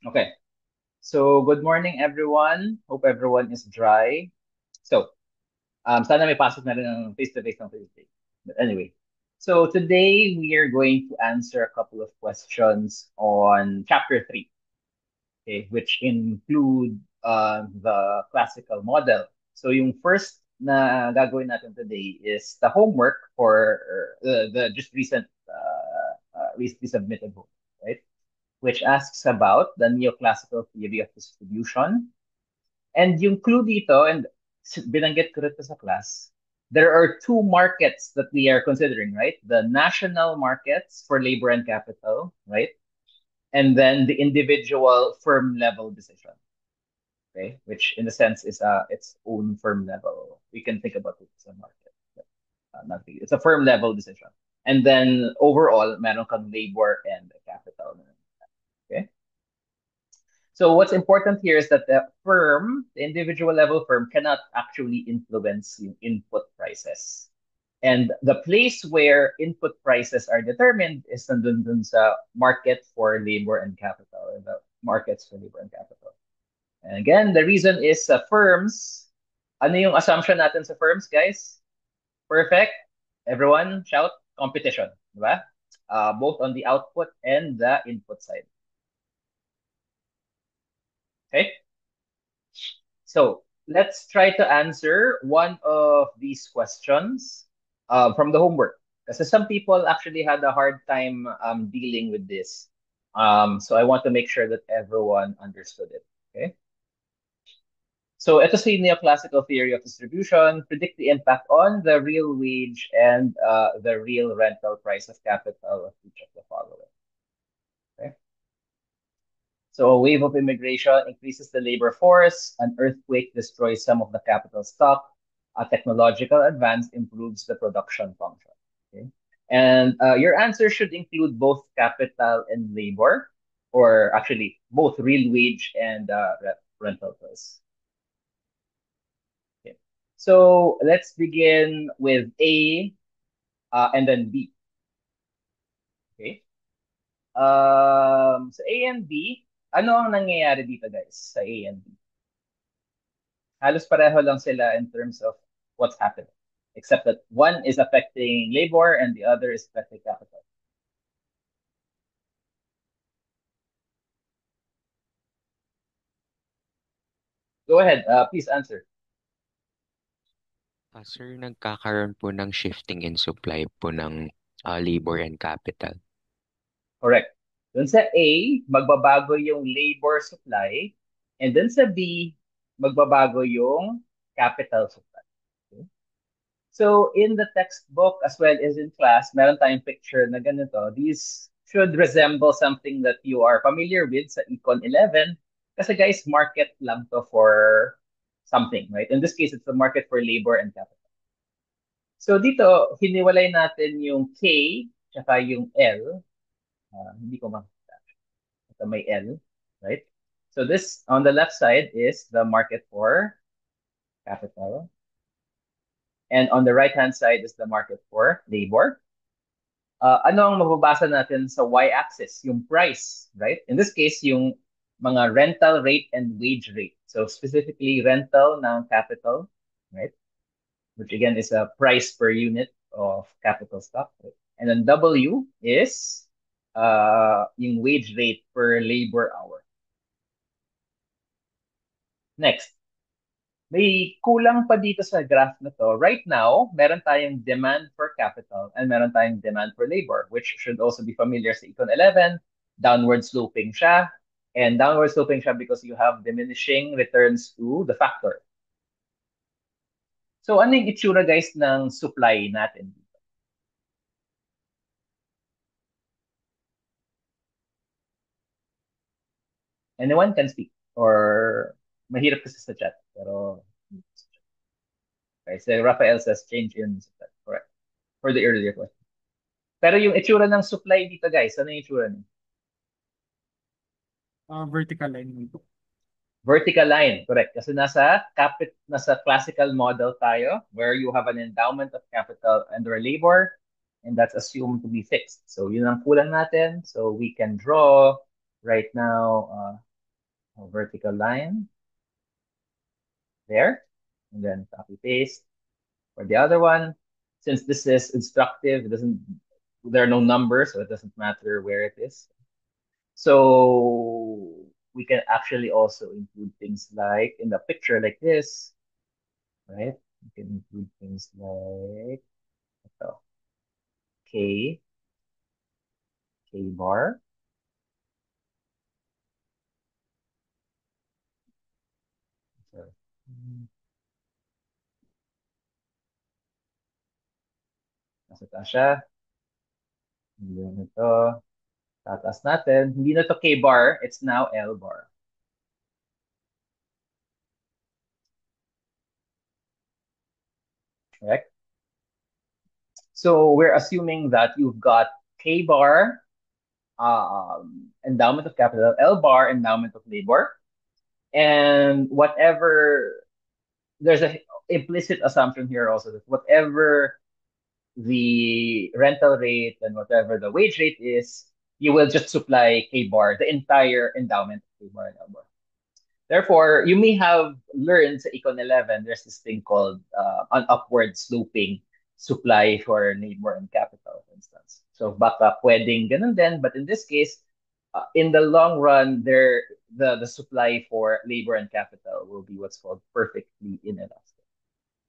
Okay. So, good morning, everyone. Hope everyone is dry. So, sana may pasok na rin ng face-to-face ng Tuesday. But anyway, so today we are going to answer a couple of questions on chapter 3, okay, which include the classical model. So, yung first na gagawin natin today is the homework for the just recently submitted homework, right? Which asks about the neoclassical theory of distribution. And yung clue dito, and binanggit ko rin to sa class, there are two markets that we are considering, right? The national markets for labor and capital, right? And then the individual firm level decision, okay? Which in a sense is its own firm level. We can think about it as a market. But, not really. It's a firm level decision. And then overall, meron kang labor and capital. Okay? So what's important here is that the firm, the individual level firm, cannot actually influence yung input prices. And the place where input prices are determined is nandun dun sa market for labor and capital, or the markets for labor and capital. And again, the reason is firms, ano yung assumption natin sa firms, guys? Perfect. Everyone shout competition, di ba? Both on the output and the input side. Okay? So let's try to answer one of these questions from the homework. Because some people actually had a hard time dealing with this. So I want to make sure that everyone understood it. Okay. So ito si neoclassical theory of distribution, predict the impact on the real wage and the real rental price of capital of each of the following. Okay. So a wave of immigration increases the labor force. An earthquake destroys some of the capital stock. A technological advance improves the production function. Okay? And your answer should include both capital and labor, or actually both real wage and rental price. Okay. So let's begin with A and then B. Okay. So A and B, ano ang nangyayari dito guys sa A and B? Halos pareho lang sila in terms of what's happening. Except that one is affecting labor and the other is affecting capital. Go ahead, please answer. Sir, nagkakaroon po ng shifting in supply po ng labor and capital. Correct. Dun sa A, magbabago yung labor supply. And dun sa B, magbabago yung capital supply. Okay? So in the textbook as well as in class, meron tayong picture na ganito. These should resemble something that you are familiar with sa Econ 11. Kasi guys, market lang to for something, right? In this case, it's the market for labor and capital. So dito, hiniwalay natin yung K tsaka yung L. Hindi ko makita. Ito may L, right? So this on the left side is the market for capital. And on the right-hand side is the market for labor. Ano ang mababasa natin sa y-axis? Yung price, right? In this case, yung mga rental rate and wage rate. So specifically, rental ng capital, right? Which again is a price per unit of capital stock. Right? And then W is yung wage rate per labor hour. Next, may kulang pa dito sa graph na to. Right now, meron tayong demand for capital and meron tayong demand for labor, which should also be familiar sa Econ 11. Downward sloping siya. And downward sloping siya because you have diminishing returns to the factor. So ano yung itsura guys ng supply natin? Anyone can speak or mahirap kasi sa chat. Pero okay, so Rafael says change in supply. Correct. For the earlier question. Pero yung itsura ng supply dito guys, ano yung itsura niyo? Vertical line. Vertical line, correct. Kasi nasa classical model tayo where you have an endowment of capital under labor and that's assumed to be fixed. So yun ang kulang natin. So we can draw right now a vertical line there, and then copy paste for the other one. Since this is instructive, it doesn't there are no numbers, so it doesn't matter where it is. So we can actually also include things like in the picture like this, right? We can include things like ito, K, K bar. So, nasa taas siya. And then ito, tataas natin. Hindi na to K bar, it's now L bar. Correct? So we're assuming that you've got K bar, endowment of capital, L bar, endowment of labor, and whatever there's a implicit assumption here also that whatever the rental rate and whatever the wage rate is, you will just supply K bar, the entire endowment of K bar and L bar. Therefore, you may have learned sa Econ 11, there's this thing called an upward sloping supply for labor and capital, for instance. So baka pwedeng ganun din, but in this case, in the long run, the supply for labor and capital will be what's called perfectly inelastic.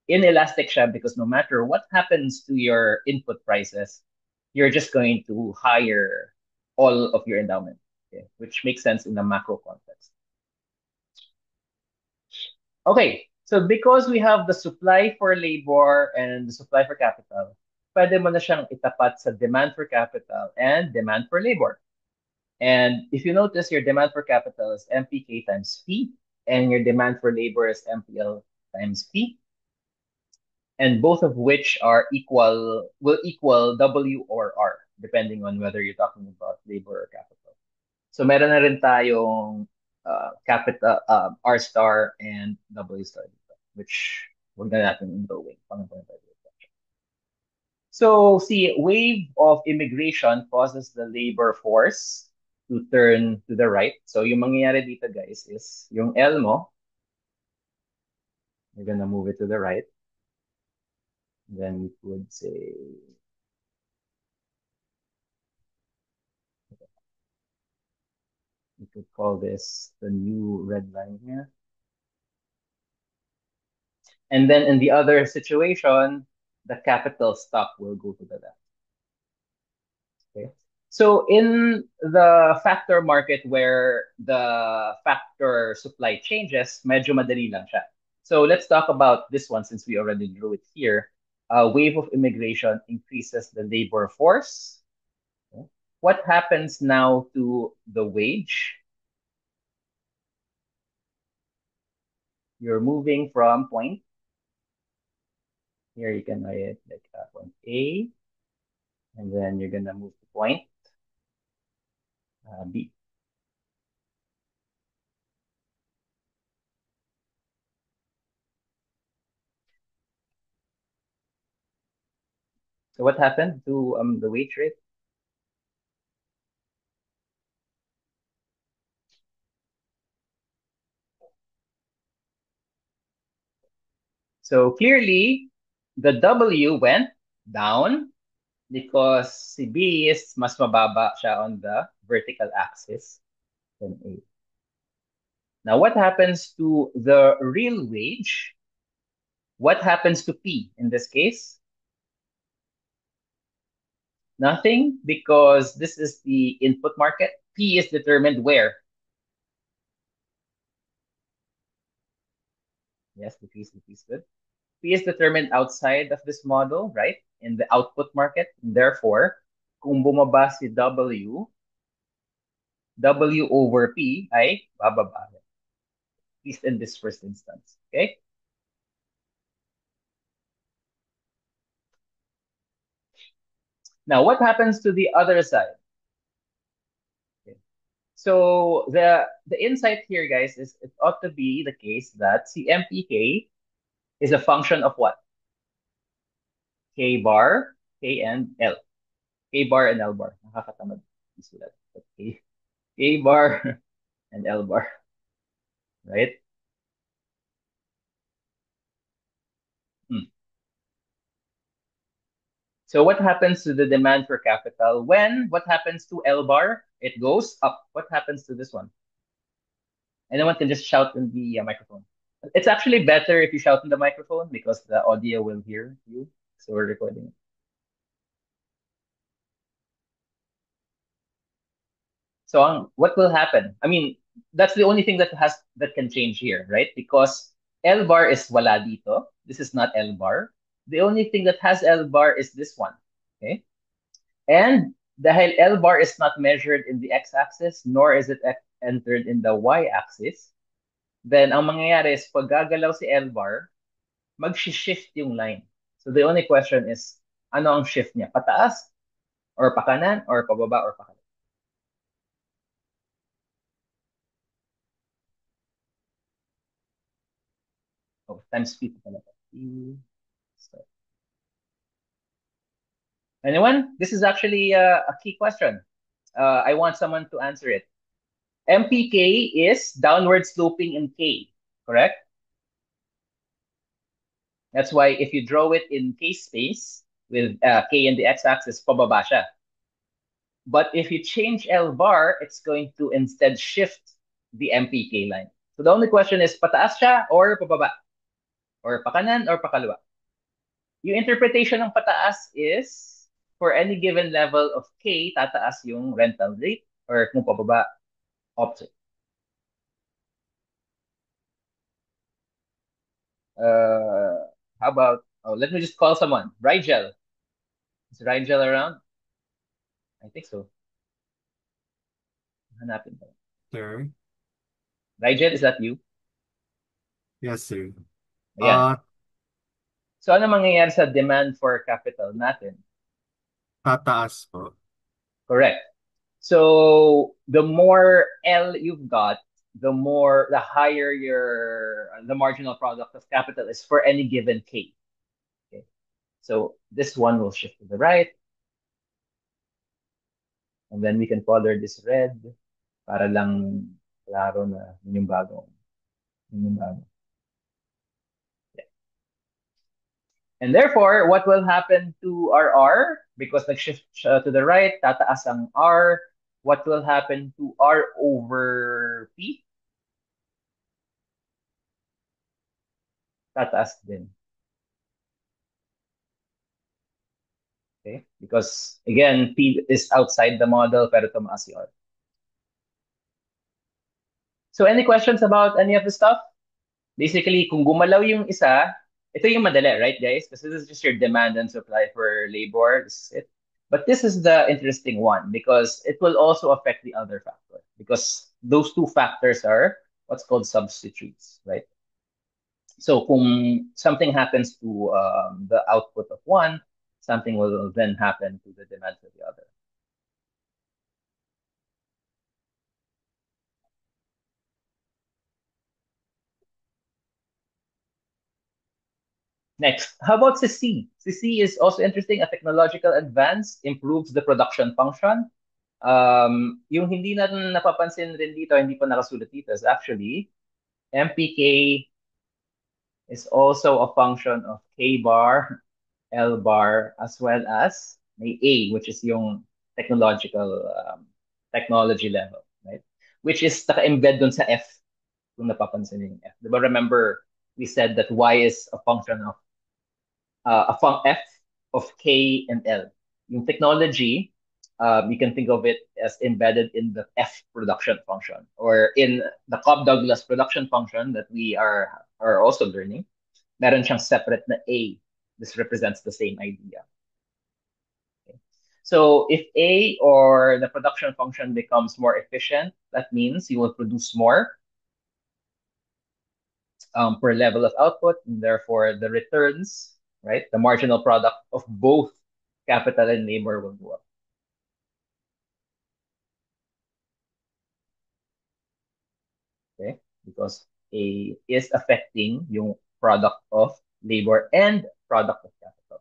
Inelastic siya because no matter what happens to your input prices, you're just going to hire all of your endowment, okay? Which makes sense in the macro context. Okay, so because we have the supply for labor and the supply for capital, pwede mo na siyang itapat sa demand for capital and demand for labor. And if you notice, your demand for capital is MPK times P, and your demand for labor is MPL times P, and both of which are equal, will equal W or R, depending on whether you're talking about labor or capital. So meron na rin tayong capital, R star and W star dito, which wag na natin going. So see, wave of immigration causes the labor force to turn to the right. So yung mangyayari dito guys is yung L mo, you're gonna move it to the right. Then we could say, we could call this the new red line here. And then in the other situation, the capital stock will go to the left. Okay. So in the factor market where the factor supply changes, medyo madali lang siya. So let's talk about this one since we already drew it here. A wave of immigration increases the labor force. Okay. What happens now to the wage? You're moving from point. Here you can write it like point A, and then you're gonna move to point B. So what happened to the wage rate? So clearly, the W went down because si B is mas mababa siya on the vertical axis than A. Now, what happens to the real wage? What happens to P in this case? Nothing, because this is the input market. P is determined where? Yes, the P is good. P is determined outside of this model, right? In the output market. Therefore, kung bumaba si W, W over P ay bababa. At least in this first instance. Okay? Now, what happens to the other side? Okay. So the insight here, guys, is it ought to be the case that CMPK is a function of what? K bar, K and L. K bar and L bar. Nakakatamad isulat. K bar and L bar. right? Hmm. So what happens to the demand for capital when what happens to L bar? It goes up. What happens to this one? Anyone can just shout in the microphone. It's actually better if you shout in the microphone because the audio will hear you. So we're recording. So what will happen? I mean, that's the only thing that can change here, right? Because L bar is wala dito. This is not L bar. The only thing that has L bar is this one. Okay? And dahil L bar is not measured in the x-axis, nor is it entered in the y-axis, then ang mangyayari is pag gagalaw si L bar, mag-shift yung line. So the only question is, ano ang shift niya? Pataas, or pakanan, or pababa, or pakanan? Oh, times speed pala. So, anyone? This is actually a key question. I want someone to answer it. MPK is downward sloping in K, correct? That's why if you draw it in K space with K in the x-axis, pababa siya. But if you change L bar, it's going to instead shift the MPK line. So the only question is pataas siya or pababa? Or pakanan or pakaliwa? Yung interpretation ng pataas is for any given level of K, tataas yung rental rate or kung pababa, opposite. How about, oh, let me just call someone. Rigel. Is Rigel around? I think so. Hanapin ko. Sir. Rigel, is that you? Yes, sir. Ayan. Uh, So ano mangyayari sa demand for capital natin? Tataas po. Correct. So the more L you've got, the higher the marginal product of capital is for any given K. Okay. So this one will shift to the right, and then we can color this red para lang klaro na yun yung bagong. Yun yung bagong. Yeah. And therefore, what will happen to our R? Because nag-shift siya to the right, tataas ang R. What will happen to R over P? Tataas din. Okay? Because again, P is outside the model, pero tumaas si R. So any questions about any of the stuff? Basically, kung gumalaw yung isa, ito yung madali, right, guys? Because this is just your demand and supply for labor. This is it. But this is the interesting one because it will also affect the other factor. Because those two factors are what's called substitutes, right? So kung something happens to the output of one, something will then happen to the demand for the other. Next, how about CC? CC is also interesting. A technological advance improves the production function. Yung hindi natin napapansin rin dito, hindi pa nakasulat dito, is actually MPK is also a function of K bar, L bar, as well as may A, which is yung technological technology level, right? Which is naka-embed dun sa F, kung napapansin yung F. Diba remember, we said that Y is a function of F of K and L. Yung technology, you can think of it as embedded in the F production function or in the Cobb-Douglas production function that we are also learning. Meron siyang separate na A. This represents the same idea. Okay. So if A or the production function becomes more efficient, that means you will produce more per level of output, and therefore the returns, right, the marginal product of both capital and labor will go up. Okay, because A is affecting yung product of labor and product of capital.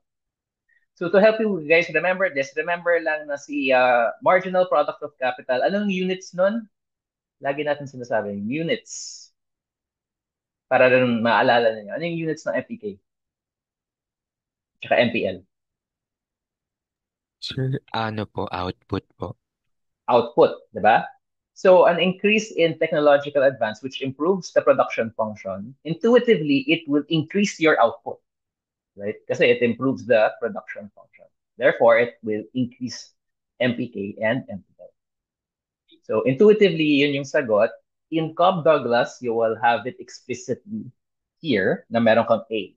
So to help you guys remember this, remember lang na si marginal product of capital, anong units nun? Lagi natin sinasabi, units. Para rin maalala ninyo. Ano yung units ng FPK? Tsaka MPL? Sir, ano po, output po. Output, di ba? So an increase in technological advance which improves the production function, intuitively, it will increase your output, right? Kasi it improves the production function. Therefore, it will increase MPK and MPL. So intuitively, yun yung sagot. In Cobb Douglas, you will have it explicitly here na meron kang A,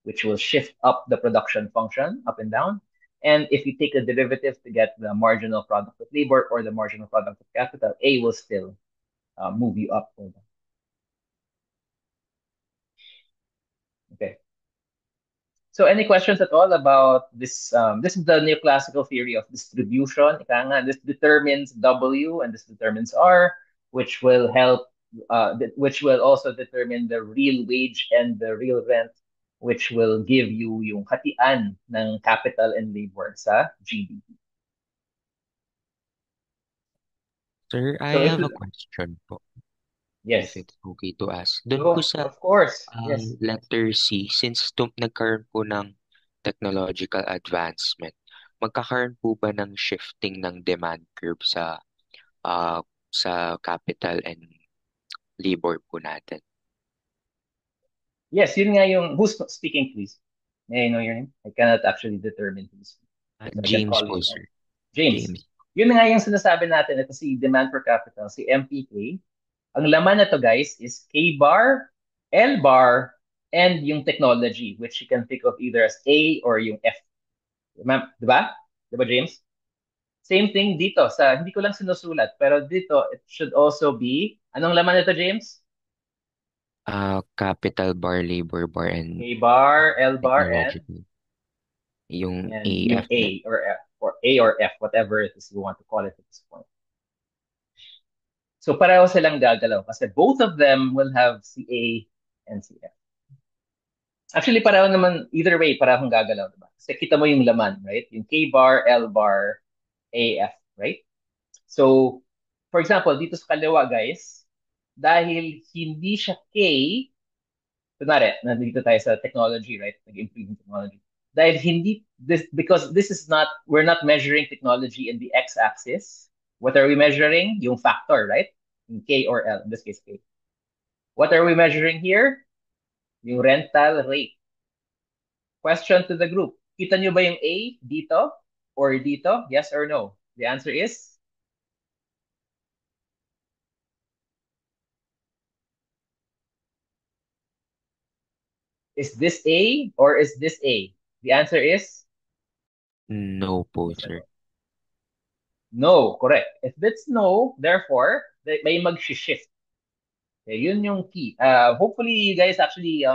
which will shift up the production function up and down. And if you take a derivative to get the marginal product of labor or the marginal product of capital, A will still move you up or down. Okay. So any questions at all about this? This is the neoclassical theory of distribution. Ika nga, this determines W and this determines R, which will help, which will also determine the real wage and the real rent, which will give you yung hatian ng capital and labor sa GDP. Sir, I So if have a question po, if yes, it's okay to ask. Doon po go, sa of course, yes. letter C, since nagkaroon po ng technological advancement, magkakaroon po ba ng shifting ng demand curve uh, sa capital and labor po natin? Yes, yun nga yung, who's speaking, please? May I know your name? I cannot actually determine who's speaking. So I can James call po, you. sir. James. James. Yun nga yung sinasabi natin, ito si demand per capital, si MPK. Ang laman na to guys is K bar, L bar, and yung technology, which you can think of either as A or yung F. Di ba? Di ba, James? Same thing dito sa, hindi ko lang sinusulat, pero dito, it should also be, anong laman nito, James? Capital bar, labor bar, and K bar, L bar, technological. Yung and yung AF din. A or F, or A or F, whatever it is you want to call it at this point. So pareho silang gagalaw kasi both of them will have CA and CF. Actually, pareho naman, either way, parehong gagalaw, diba? Kasi kita mo yung laman, right? Yung K bar, L bar, AF, right? So, for example, dito sa kaliwa, guys, dahil hindi siya K, kunwari, nandito tayo sa technology, right? Nag-improve yung technology. Dahil hindi, because this is not, we're not measuring technology in the x-axis. What are we measuring? Yung factor, right? Yung K or L, in this case, K. What are we measuring here? Yung rental rate. Question to the group. Kita nyo ba yung A dito or dito? Yes or no? The answer is this A or is this A? The answer is No po, yes or sir. no. No, correct. If it's no, therefore, may mag-shift. Okay, yun yung key. Hopefully, you guys actually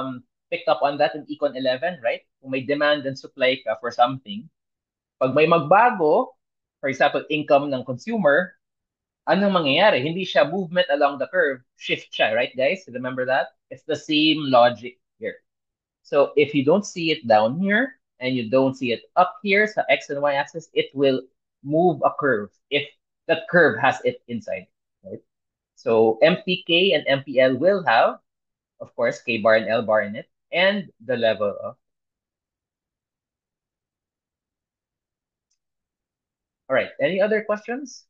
picked up on that in Econ 11, right? Kung may demand and supply ka for something, pag may magbago, for example, income ng consumer, anong mangyayari? Hindi siya movement along the curve, shift siya, right guys? Remember that? It's the same logic here. So if you don't see it down here and you don't see it up here sa X and Y axis, it will move a curve if that curve has it inside, right? So MPK and MPL will have, of course, K bar and L bar in it, and the level of. All right. Any other questions?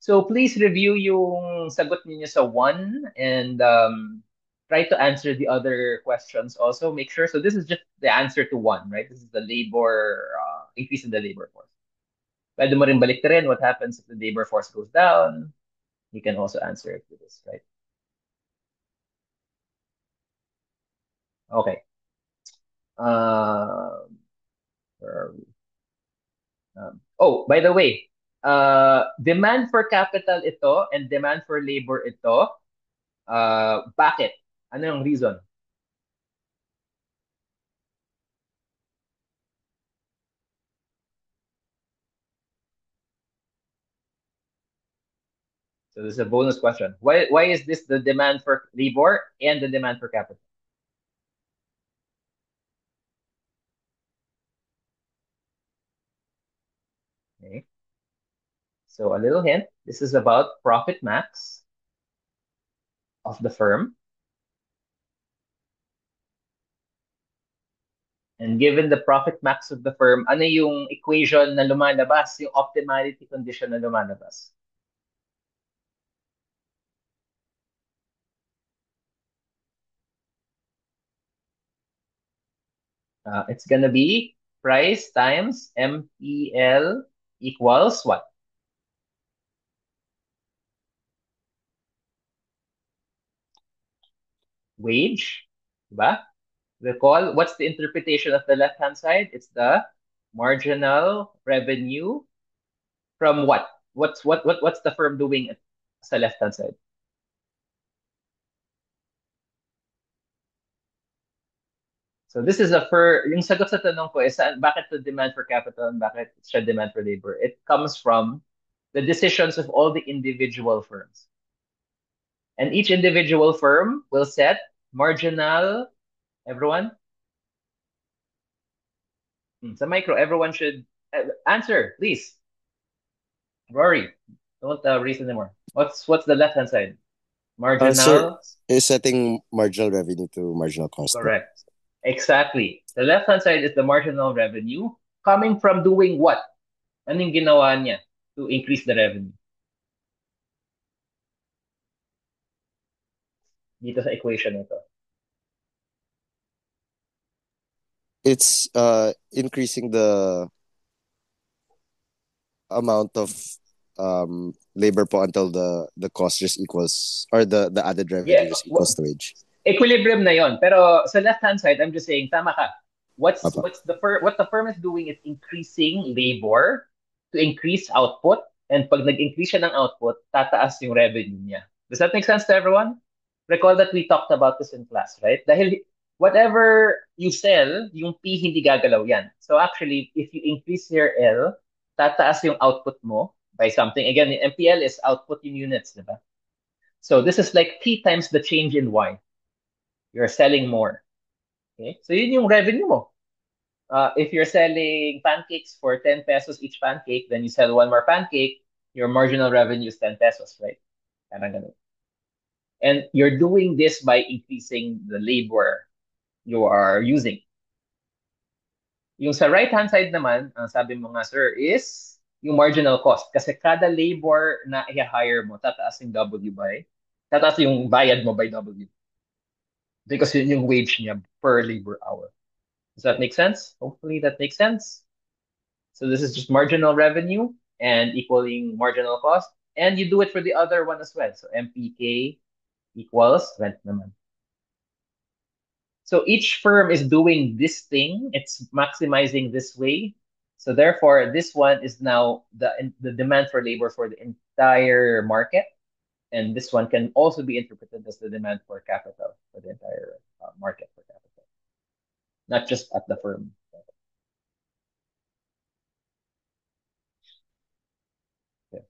So please review yung sagot niyo sa one and try to answer the other questions also. Make sure. So this is just the answer to one, right? This is the labor, increase in the labor force. Pwede mo rin baliktarin what happens if the labor force goes down. You can also answer it with this, right? Okay. Where are we? Oh, by the way, demand for capital ito and demand for labor ito. Bakit? Ano yung reason? So this is a bonus question. Why is this the demand for labor and the demand for capital? Okay. So a little hint. This is about profit max. of the firm. And given the profit max of the firm, ano yung equation na lumalabas, yung optimality condition na lumalabas? It's gonna be price times MPL equals what? Wage, diba? Recall, what's the interpretation of the left-hand side? It's the marginal revenue from what? What's the firm doing sa left-hand side? So this is yung sagot sa tanong ko is bakit the demand for capital and bakit siya demand for labor? It comes from the decisions of all the individual firms. And each individual firm will set marginal, everyone? Sa micro, everyone should answer, please. Rory, don't raise anymore. What's the left-hand side? Sir, Marginal, is setting marginal revenue to marginal cost po. correct. Exactly. The left-hand side is the marginal revenue coming from doing what? Anong ginawa niya to increase the revenue? Dito sa equation ito. It's increasing the amount of labor po until the cost just equals, or the added revenue Yeah, just equals the wage. equilibrium na yon. Pero sa left-hand side, I'm just saying, tama ka. Apa. What the firm is doing is increasing labor to increase output. And pag nag-increase siya ng output, tataas yung revenue niya. Does that make sense to everyone? Recall that we talked about this in class, right? Dahil whatever you sell, yung P hindi gagalaw yan. So actually, if you increase your L, tataas yung output mo by something. Again, MPL is output in units, di ba? So this is like P times the change in Y. You're selling more. Okay? So yun yung revenue mo. If you're selling pancakes for 10 pesos each pancake, then you sell one more pancake, your marginal revenue is 10 pesos, right? Parang ganun. And you're doing this by increasing the labor you are using. Yung sa right-hand side naman, ang sabi mo nga, sir, is yung marginal cost. Kasi kada labor na i-hire mo, tataas yung bayad mo by W. Because yun yung wage niya per labor hour. Does that make sense? Hopefully that makes sense. So this is just marginal revenue and equaling marginal cost. And you do it for the other one as well. So MPK equals rent naman. So each firm is doing this thing. It's maximizing this way. So therefore, this one is now the demand for labor for the entire market. And this one can also be interpreted as the demand for capital for the entire market for capital, not just at the firm. Okay.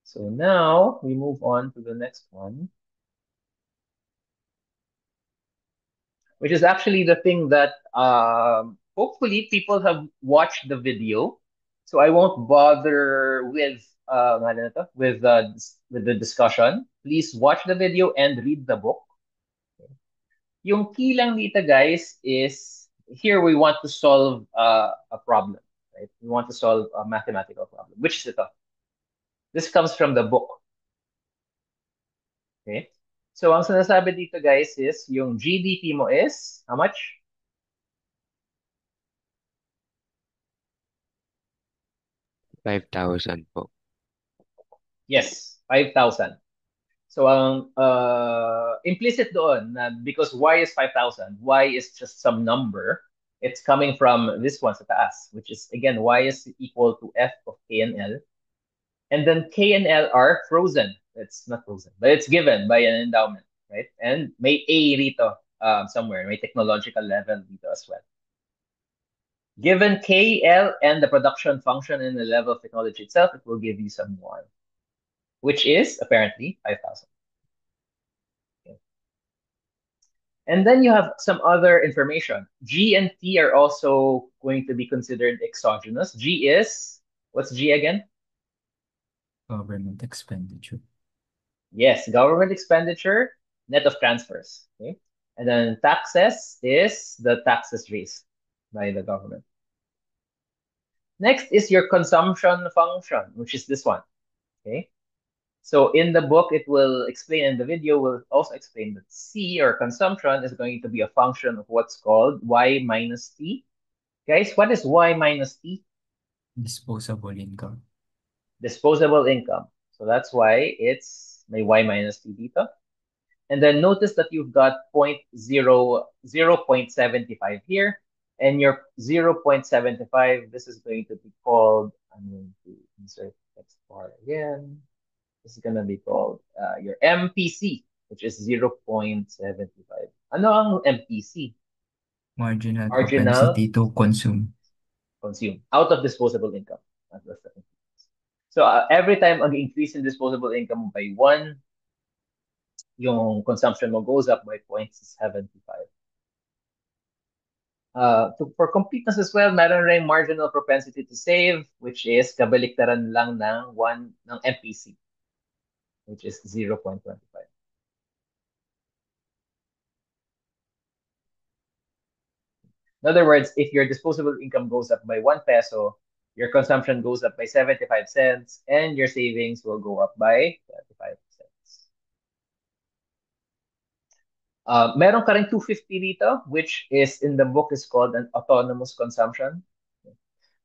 So now we move on to the next one, which is actually the thing that hopefully people have watched the video. So I won't bother with the discussion. Please watch the video and read the book. Yung key lang dito, guys, is here we want to solve a problem, right? We want to solve a mathematical problem, which is ito. This comes from the book. Okay? So ang sinasabi dito, guys, is yung GDP mo is how much? 5,000 po. Yes, 5,000. So ang implicit doon na because y is 5,000, y is just some number. It's coming from this one sa taas, which is again y is equal to f of k and l. And then k and l are frozen. It's not frozen, but it's given by an endowment, right? And may a rito somewhere, may technological level dito as well. Given k, l, and the production function in the level of technology itself, it will give you some y, which is apparently 5,000. Okay. And then you have some other information. G and T are also going to be considered exogenous. G is, what's G again? Government expenditure. Yes, government expenditure, net of transfers. Okay. And then taxes is the taxes raised by the government. Next is your consumption function, which is this one. Okay. So in the book, it will explain, and the video will also explain that C, or consumption, is going to be a function of what's called Y minus T. Guys, what is Y minus T? Disposable income. Disposable income. So that's why it's my Y minus T dito. And then notice that you've got 0.75 here, and your 0.75, this is going to be called, I'm going to insert text bar again. This is going to be called your MPC, which is 0.75. Ano ang MPC? Marginal Marginal propensity to consume. consume, out of disposable income. That's the thing. So every time mag-increase in disposable income by 1, yung consumption mo goes up by 0.75. For completeness as well, meron rin marginal propensity to save, which is kabaliktaran lang ng MPC, which is 0.25. In other words, if your disposable income goes up by 1 peso, your consumption goes up by 75 cents, and your savings will go up by 25 cents. Meron ka rin 250 dito, which is in the book is called an autonomous consumption.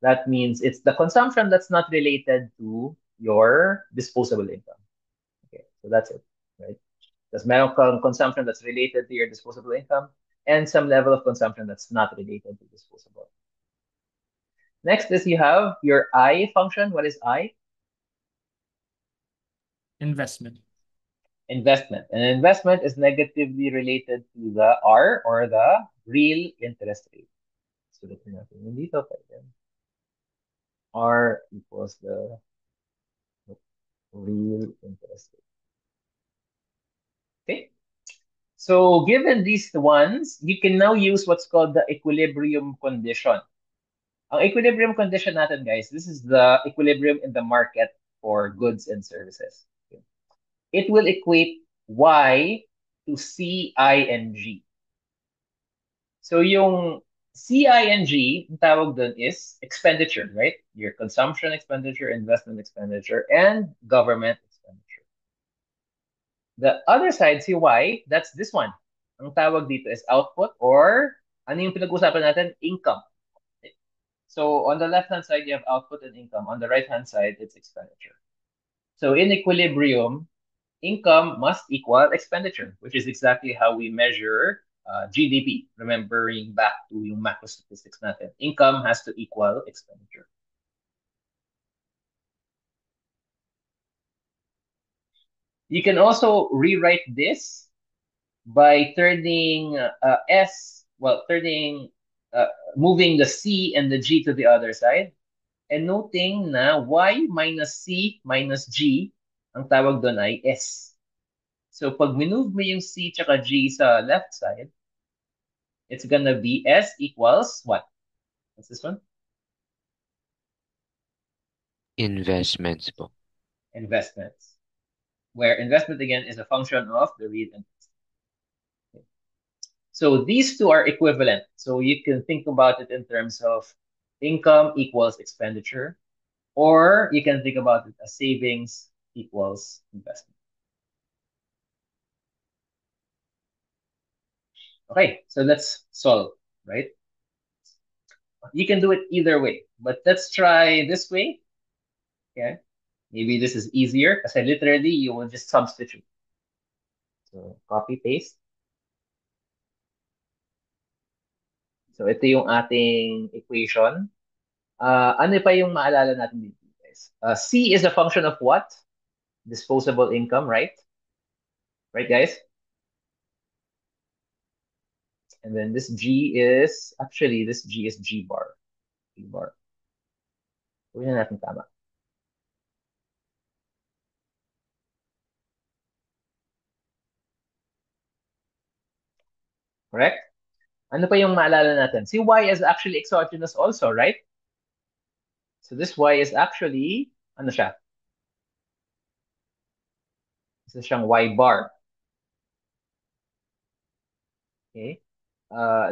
That means it's the consumption that's not related to your disposable income. Okay, so that's it, right? Because meron kang consumption that's related to your disposable income and some level of consumption that's not related to disposable. Next is you have your I function. What is I? Investment. Investment. And investment is negatively related to the R, or the real interest rate. So natin yung dito, R equals the real interest rate. Okay. So given these ones, you can now use what's called the equilibrium condition. Ang equilibrium condition natin, guys, this is the equilibrium in the market for goods and services. Okay. It will equate Y to C, I, and G. So yung C, I, and G, ang tawag dun is expenditure, right? Your consumption expenditure, investment expenditure, and government expenditure. The other side, si Y, that's this one. Ang tawag dito is output, or ano yung pinag-usapan natin? Income. So on the left-hand side, you have output and income. On the right-hand side, it's expenditure. So in equilibrium, income must equal expenditure, which is exactly how we measure GDP. Remembering back to yung macro statistics natin. Income has to equal expenditure. You can also rewrite this by turning moving the C and the G to the other side, and noting na Y minus C minus G, ang tawag doon ay S. So pag minove mo yung C tsaka G sa left side, it's gonna be S equals what? What's this one? Investments po. Investments. Where investment again is a function of the real interest. Okay. So these two are equivalent. So you can think about it in terms of income equals expenditure, or you can think about it as savings equals investment. Okay, so let's solve, right? You can do it either way, but let's try this way. Okay, maybe this is easier because literally you will just substitute. So copy paste. So ito yung ating equation. Ano pa yung maalala natin dito, guys? C is a function of what? Disposable income, right? Right, guys? And then this G is G bar. G bar. Gawin na natin tama. Correct? Ano pa yung maalala natin? Si Y is actually exogenous also, right? So this Y is actually, ano siya? Isa siyang Y bar. Okay?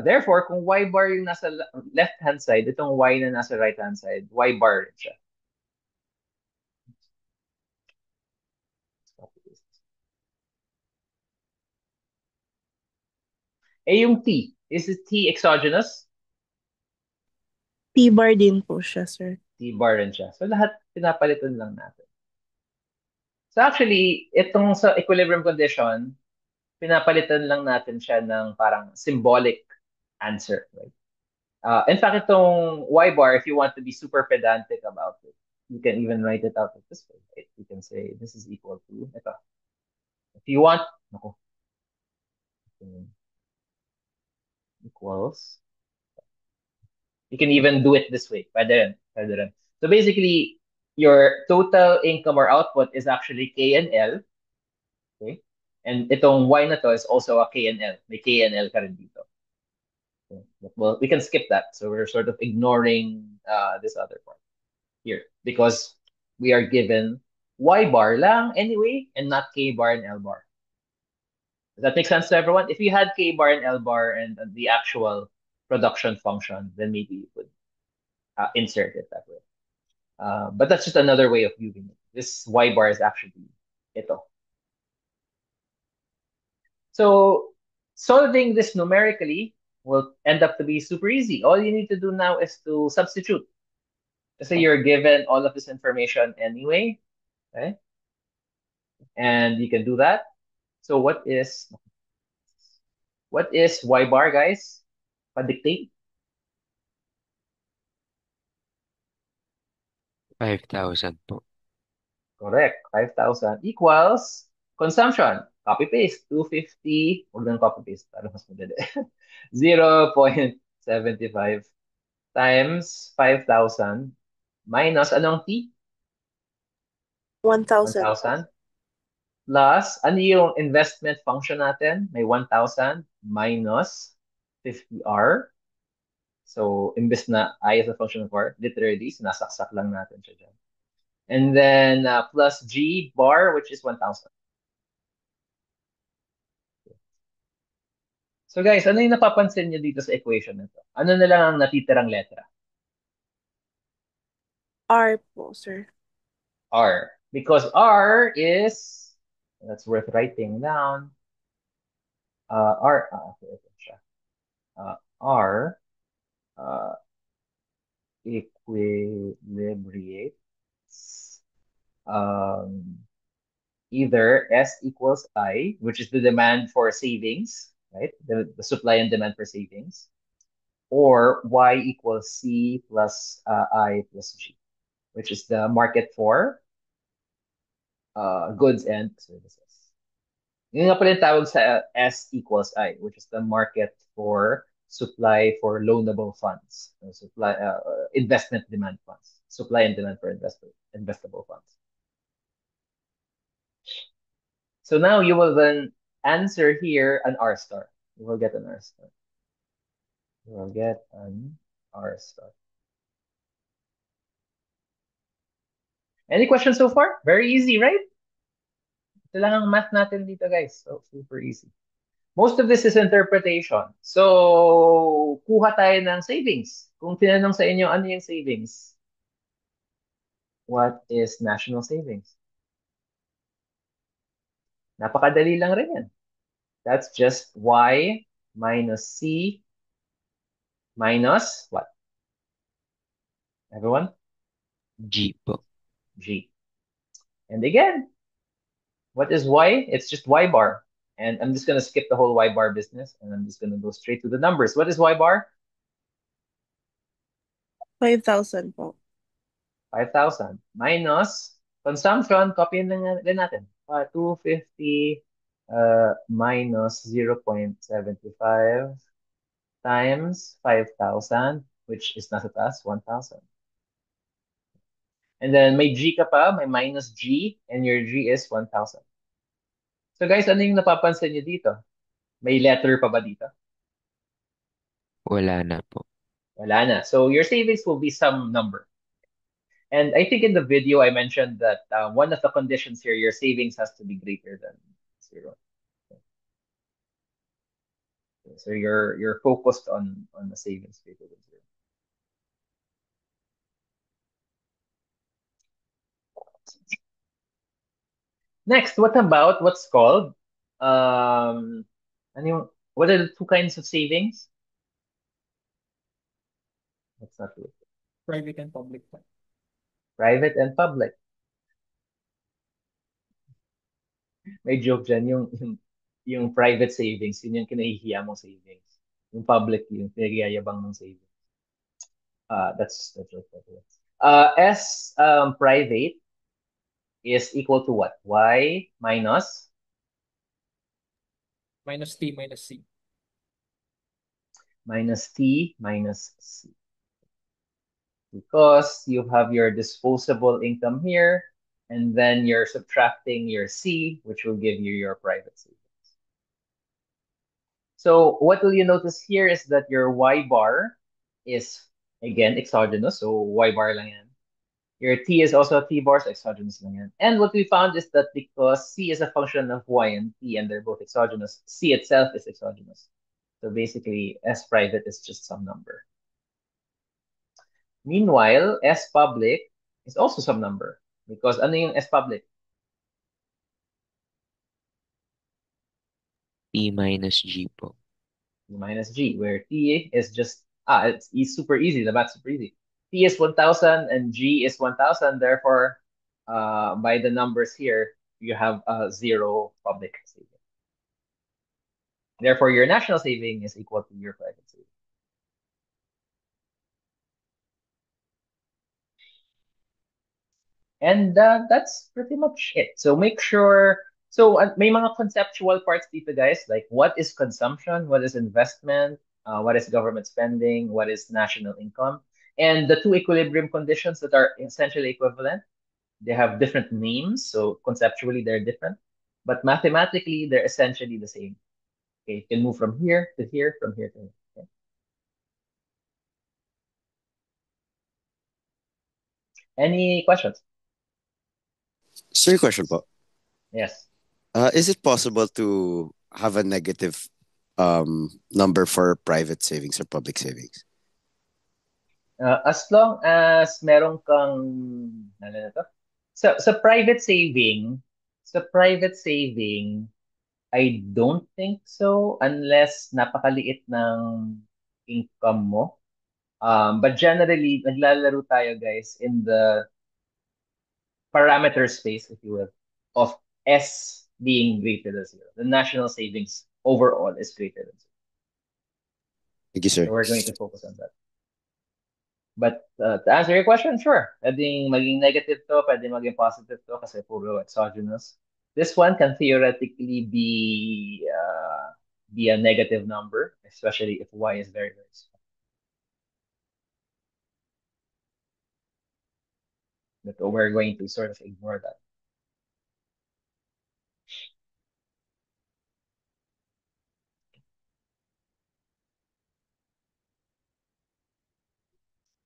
Therefore, kung Y bar yung nasa left-hand side, itong Y na nasa right-hand side, Y bar rin siya. Eh, yung T, is it T exogenous? T-bar din po siya, sir. T bar rin siya. So, lahat pinapalitan lang natin. So, actually, itong sa equilibrium condition, pinapalitan lang natin siya ng parang symbolic answer, right? In fact, itong Y bar, if you want to be super pedantic about it, you can even write it out like this way, right? You can say this is equal to, ito. If you want, ako, equals, you can even do it this way. Pwede rin, pwede rin. So basically, your total income or output is actually K and L. Okay? And itong Y na to is also a K and L. May K and L ka rin dito. Okay. Well, we can skip that. So we're sort of ignoring this other part here because we are given Y bar lang anyway and not K bar and L bar. Does that make sense to everyone? If you had K bar and L bar and the actual production function, then maybe you could insert it that way. But that's just another way of viewing it. This Y bar is actually ito. So solving this numerically will end up to be super easy. All you need to do now is to substitute. So you're given all of this information anyway, okay? And you can do that. So what is Y bar, guys? Pa-dictate. 5,000 po. Correct. 5,000 equals consumption. Copy-paste. 250. Huwag lang copy-paste. Para mas madali. 0.75 times 5,000 minus anong T? 1,000 po. 1,000 plus ano yung investment function natin? May 1,000 minus 50R. So, imbes na I as a function of R, literally, sinasaksak lang natin siya dyan. And then plus G bar, which is 1,000. So guys, ano yung napapansin niyo dito sa equation na to? Ano na lang ang natitirang letra? R po, sir. R. Because R is, that's worth writing down. Okay, ito siya. R equilibrates either S equals I, which is the demand for savings, right? The supply and demand for savings, or Y equals C plus I plus G, which is the market for goods and services. Yun nga pala yung tawag sa S equals I, which is the market for supply for loanable funds, investment demand funds, supply and demand for investable funds. So now you will then answer here an R star. You will get an R star. You will get an R star. Any questions so far? Very easy, right? Ito lang ang math natin dito, guys. So, super easy. Most of this is interpretation. So, kuha tayo ng savings. Kung tinanong sa inyo, ano yung savings? What is national savings? Napakadali lang rin yan. That's just Y minus C minus what? Everyone? G po. G. And again, what is Y? It's just Y bar. And I'm just going to skip the whole Y bar business and I'm just going to go straight to the numbers. What is Y bar? 5,000 po. 5,000 minus consumption, copyin lang din natin. 250 minus 0.75 times 5,000, which is nasa taas, 1,000. And then may G ka pa, may minus G, and your G is 1,000. So guys, ano yung napapansin niyo dito? May letter pa ba dito? Wala na po. Wala na. So your savings will be some number. And I think in the video I mentioned that one of the conditions here, your savings has to be greater than zero. So you're focused on the savings greater than zero. Next, what about what's called ano yung, what are the two kinds of savings? What's not good? Private and public. Private and public. May joke dyan, yung private savings, yun yung kinahihiya mong savings. Yung public, yung pinagayayabang mong savings. That's what that is. S private is equal to what? Y minus Minus T minus C. minus T minus C. Because you have your disposable income here, and then you're subtracting your C, which will give you your private savings. So what will you notice here is that your Y bar is, again, exogenous. So Y bar lang yan. Your T is also a T bar, so exogenous lang yan. And what we found is that because C is a function of Y and T, and they're both exogenous, C itself is exogenous. So basically, S private is just some number. Meanwhile, S public is also some number. Because ano yung S public? P minus G po. T minus G, where T is just, it's super easy, the math's super easy. T is 1,000 and G is 1,000. Therefore, by the numbers here, you have a zero public saving. Therefore, your national saving is equal to your private saving. And that's pretty much it. So make sure, so may mga conceptual parts dito, guys, like what is consumption, what is investment, what is government spending, what is national income, and the two equilibrium conditions that are essentially equivalent. They have different names, so conceptually they're different, but mathematically they're essentially the same. Okay, you can move from here to here, from here to here. Okay? Any questions? Sir, question po. Yes. Is it possible to have a negative number for private savings or public savings? As long as meron kang, ano na to? Sa private saving, I don't think so unless napakaliit ng income mo. But generally, naglalaro tayo, guys, in the parameter space, if you will, of S being greater than zero. The national savings overall is greater than zero. Thank you, sir. So we're going to focus on that. But to answer your question, sure. Pwedeng maging negative to, pwedeng maging positive to kasi puro exogenous. This one can theoretically be a negative number, especially if Y is very, very small. But we're going to sort of ignore that.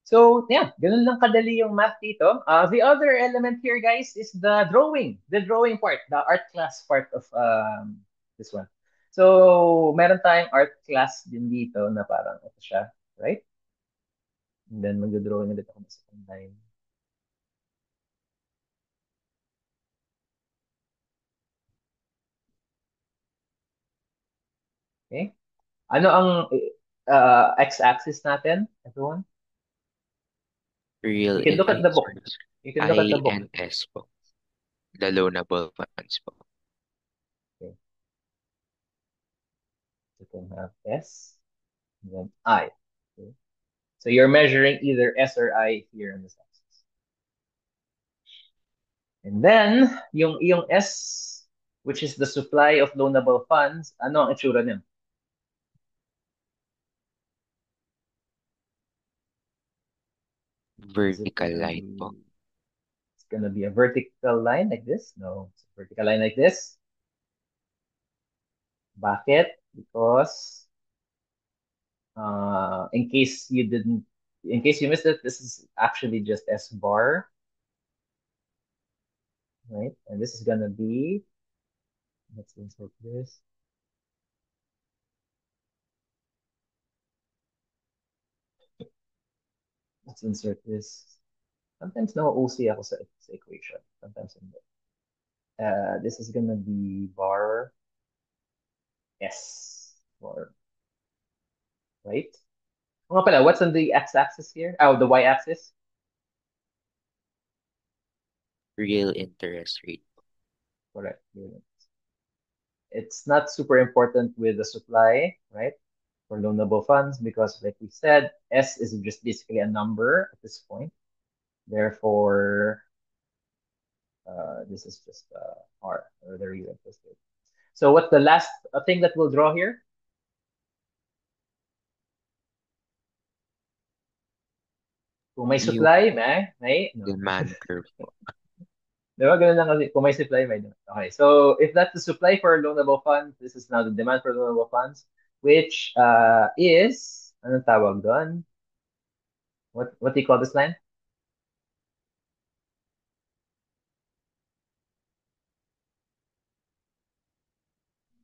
So, yeah, ganun lang kadali yung math dito. The other element here, guys, is the drawing part, the art class part of this one. So, meron tayong art class din dito na parang ito siya, right? And then, mag-drawing ulit ako sa second line. Okay? Ano ang x-axis natin, everyone? Real You can look at the book. investors. You can look at the book. INS po. The loanable funds po. Okay. You can have S and then I. Okay. So you're measuring either S or I here on this axis. And then, yung S, which is the supply of loanable funds, ano ang itsura niya? Vertical line po. It's gonna be a vertical line like this? No, it's a vertical line like this. Bakit? Because in case you missed it, this is actually just S bar. And this is gonna be, let's insert this. Let's insert this. Sometimes no OC ako sa equation. Sometimes hindi. This is gonna be bar S. Bar, right? Nga pala, what's on the x-axis here? Oh, the y-axis? Real interest rate. Correct. It's not super important with the supply, right? For loanable funds, because like we said, S is just basically a number at this point. Therefore, this is just R, or the real interest rate. So what's the last thing that we'll draw here? Kung may Yung supply, may, no. demand curve po. Diba? Ganun lang kasi. Kung may supply, may demand. Okay. So if that's the supply for loanable funds, this is now the demand for loanable funds, which is, anong tawag doon? What do you call this line?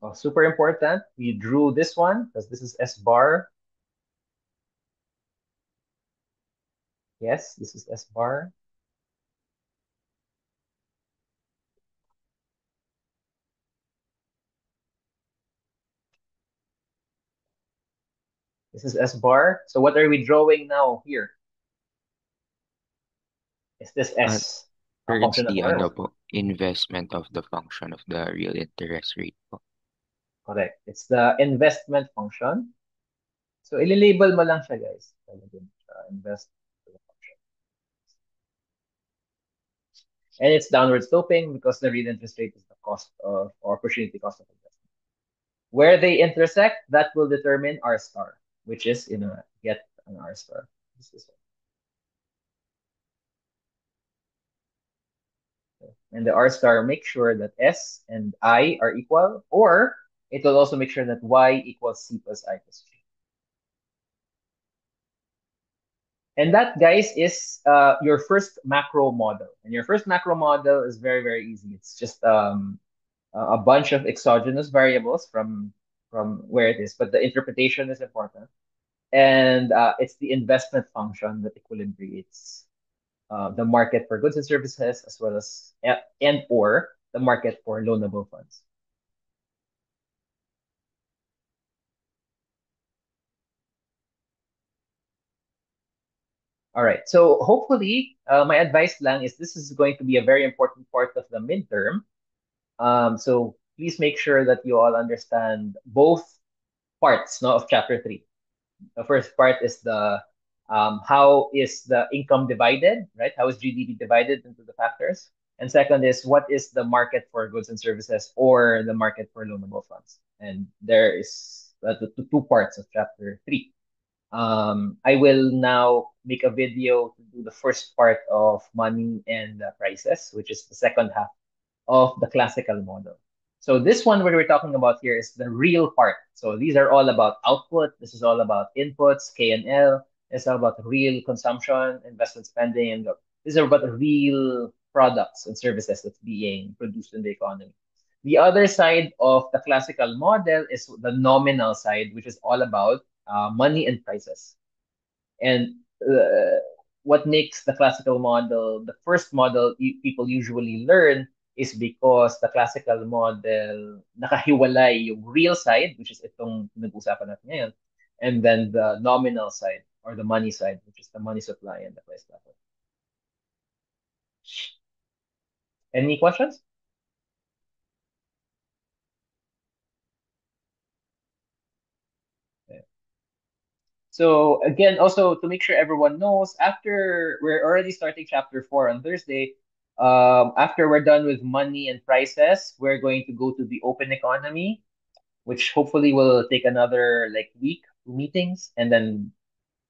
Oh, super important. We drew this one because this is S bar. Yes, this is S bar. This is S bar. So what are we drawing now here? Is this S a function of Currently, R? ano po, investment of the function of the real interest rate po. Correct. It's the investment function. So ililabel mo lang siya, guys. Invest function. And it's downward sloping because the real interest rate is the cost of, or opportunity cost of investment. Where they intersect, that will determine R star, which is, get an R star. This is it. And the R star makes sure that S and I are equal, or it will also make sure that Y equals C plus I plus J. And that, guys, is your first macro model. And your first macro model is very, very easy. It's just a bunch of exogenous variables from where it is, but the interpretation is important. And it's the investment function that equilibrates the market for goods and services, as well as and or the market for loanable funds. All right. So hopefully, my advice lang is this is going to be a very important part of the midterm. So please make sure that you all understand both parts, no, of chapter 3. The first part is the how is the income divided, right? How is GDP divided into the factors? And second is what is the market for goods and services or the market for loanable funds? And there is the two parts of chapter 3. I will now make a video to do the first part of money and prices, which is the second half of the classical model. So this one what we're talking about here is the real part. So these are all about output. This is all about inputs, K and L. It's all about real consumption, investment spending, and these are about real products and services that's being produced in the economy. The other side of the classical model is the nominal side, which is all about money and prices. And what makes the classical model the first model people usually learn is because the classical model nakahiwalay yung real side, which is itong nag-usapan natin ngayon, and then the nominal side or the money side, which is the money supply and the price level. Any questions? So again, also to make sure everyone knows, after we're already starting chapter 4 on Thursday, after we're done with money and prices, we're going to go to the open economy, which hopefully will take another like week, meetings, and then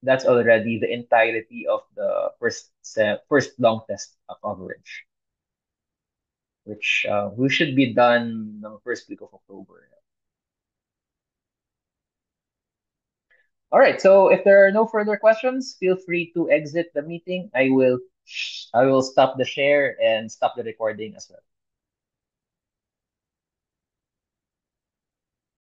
that's already the entirety of the first long test of coverage, which we should be done the first week of October. All right. So if there are no further questions, feel free to exit the meeting. I will stop the share and stop the recording as well.